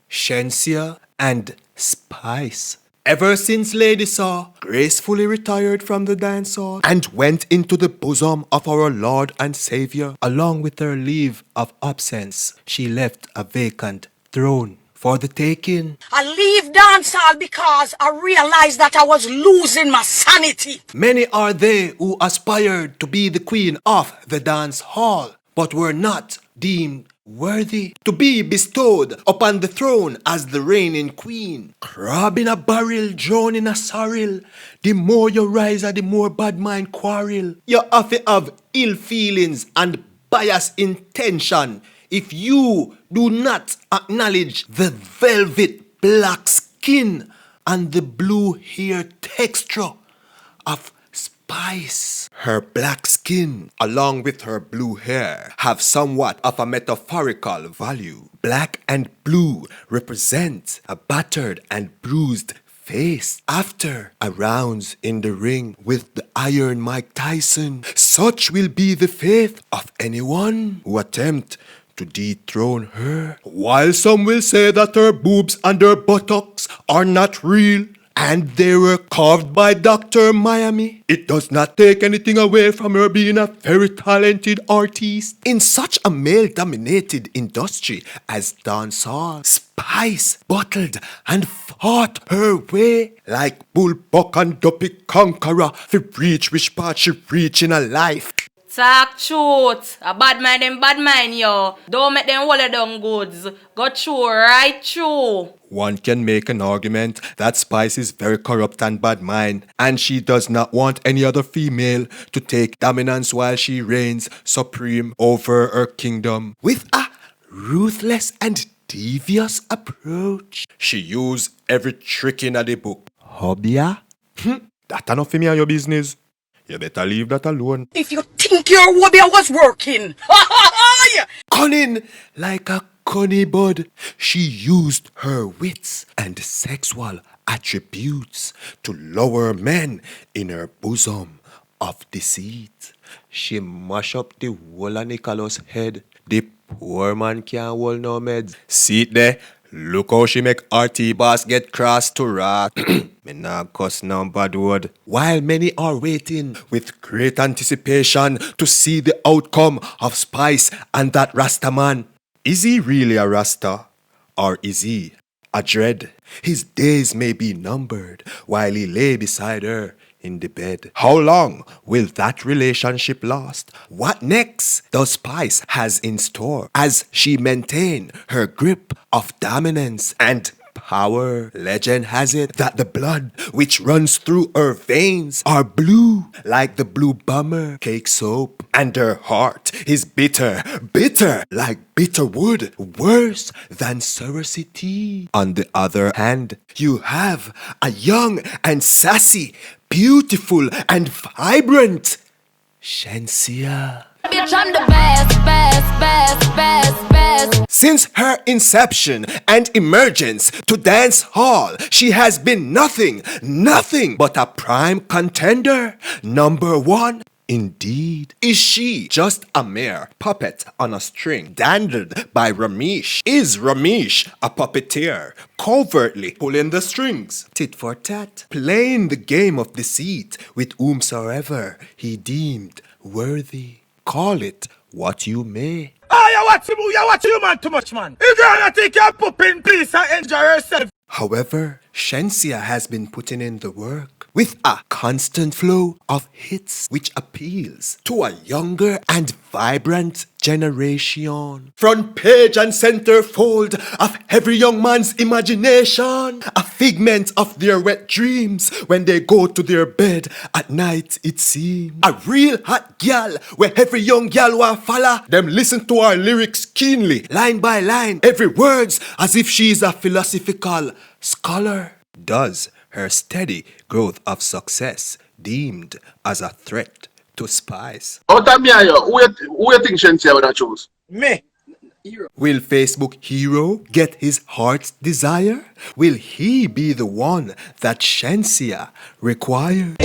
Shenseea and Spice. Ever since Lady Saw gracefully retired from the dancehall and went into the bosom of our Lord and Savior, along with her leave of absence, she left a vacant throne for the taking. I leave dancehall because I realized that I was losing my sanity. Many are they who aspired to be the queen of the dance hall, but were not deemed worthy to be bestowed upon the throne as the reigning queen. Crab in a barrel, drown in a sorrel. The more you rise, the more bad mind quarrel. You have to have ill feelings and biased intention if you do not acknowledge the velvet black skin and the blue hair texture of Spice. Her black skin, along with her blue hair, have somewhat of a metaphorical value. Black and blue represent a battered and bruised face after a rounds in the ring with the Iron Mike Tyson. Such will be the fate of anyone who attempt to dethrone her. While some will say that her boobs and her buttocks are not real, and they were carved by Dr. Miami, it does not take anything away from her being a very talented artist. In such a male-dominated industry as dancehall, Spice battled and fought her way like bullbuck and duppy conqueror to reach which part she reach in her life. Talk truth. A bad mind them bad mind, yo. Don't make them hold it down goods. Go through, right through. One can make an argument that Spice is very corrupt and bad mind, and she does not want any other female to take dominance while she reigns supreme over her kingdom. With a ruthless and devious approach, she used every trick in the book. Hobia? That enough for me and your business. You better leave that alone. If you think your wobia was working, Cunning like a cunny bud, she used her wits and sexual attributes to lower men in her bosom of deceit. She mash up the whole of Nicholas' head. The poor man can't hold no meds. See it there? Look how she make RT boss get cross to rat. Me nah cuss no bad word. While many are waiting with great anticipation to see the outcome of Spice and that Rasta man. Is he really a Rasta? Or is he a dread? His days may be numbered while he lay beside her in the bed. How long will that relationship last? What next does Spice has in store as she maintain her grip of dominance and power? Legend has it that the blood which runs through her veins are blue like the blue bomber cake soap, and her heart is bitter, bitter like bitter wood, worse than Surrocy tea. On the other hand, you have a young and sassy, beautiful and vibrant Shenseea. Bitch, I'm the best. Since her inception and emergence to dance hall, she has been nothing but a prime contender. Number one. Indeed. Is she just a mere puppet on a string dandled by Ramesh? Is Ramesh a puppeteer covertly pulling the strings? Tit for tat, playing the game of deceit with whomsoever he deemed worthy. Call it what you may. You watch you man too much, man. You gonna take your pup in peace and enjoy yourself. However, Shenseea has been putting in the work with a constant flow of hits which appeals to a younger and vibrant generation. Front page and centerfold of every young man's imagination, a figment of their wet dreams when they go to their bed at night, it seems. A real hot gal where every young gal want follow. Them listen to our lyrics keenly, line by line, every words as if she's a philosophical scholar. Does her steady growth of success deemed as a threat to Spice? Out of me and you, who you think Shenseea would have choose? Me. Will Facebook hero get his heart's desire? Will he be the one that Shenseea requires?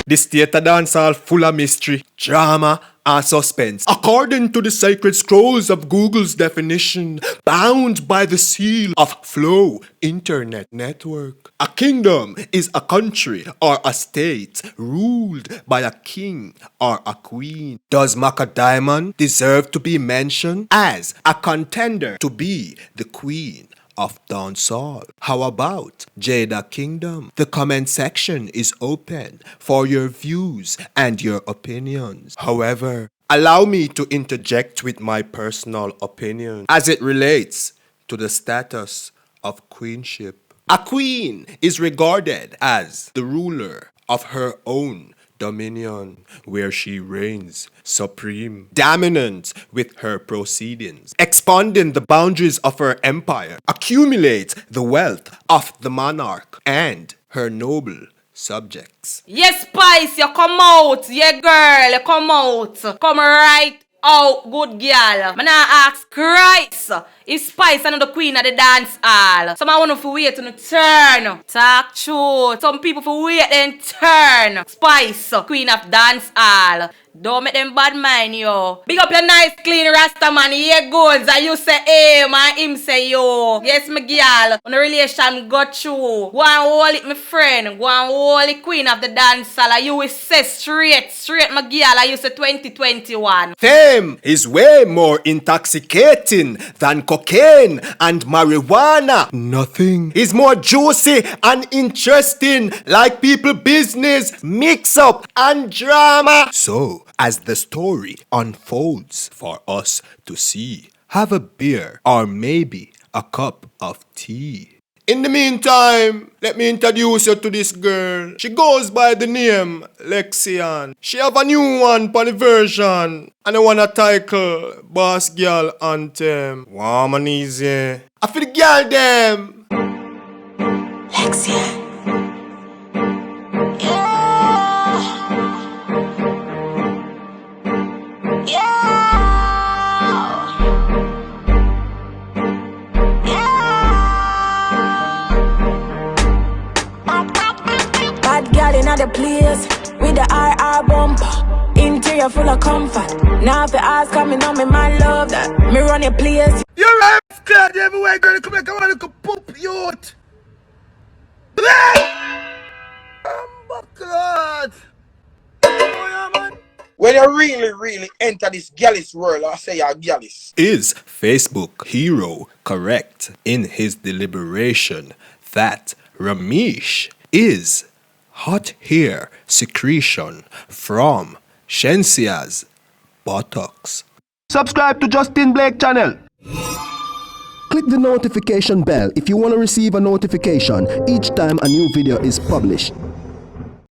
The state of dancehall full of mystery, drama, and suspense. According to the sacred scrolls of Google's definition, bound by the seal of Flow Internet Network. A kingdom is a country or a state ruled by a king or a queen. Does Maka Diamond deserve to be mentioned as a contender to be the queen of dancehall? How about Jada Kingdom? The comment section is open for your views and your opinions. However, allow me to interject with my personal opinion as it relates to the status of queenship. A queen is regarded as the ruler of her own dominion, where she reigns supreme, dominant with her proceedings, expanding the boundaries of her empire, accumulate the wealth of the monarch and her noble subjects. Yes, Spice, you come out. Yeah, girl, you come out. Come right out, good girl. Man, I ask Christ if Spice and the queen of the dance hall. Some I want to wait to turn. Talk truth. Some people for wait then turn. Spice, queen of dance hall. Don't make them bad mind, yo. Big up your nice, clean Rasta man. Yeah, goods. And you say, hey, man, him say, yo. Yes, my girl. On the relation got through. Go and hold it, my friend. Go and hold it, queen of the dance hall. And you will say straight, my girl. And you say 2021. Fame is way more intoxicating than cocaine and marijuana. Nothing is more juicy and interesting like people business, mix up and drama. So, as the story unfolds for us to see, have a beer or maybe a cup of tea. In the meantime, let me introduce you to this girl. She goes by the name Lexian. She have a new one for the version. And I want to title Boss Girl Anthem. Warm and easy. I feel the girl them. Lexian. The place with the RR bumper, interior full of comfort. Now if the eyes coming on me, my love that me run your place. You're right, scared everywhere, girl. Come here, come on, look a poop, youth. When you really enter this gallus world, I say you're gallus. Is Facebook hero correct in his deliberation that Ramesh is hot hair secretion from Shensea's buttocks? Subscribe to Justin Blake channel. Click the notification bell if you want to receive a notification each time a new video is published.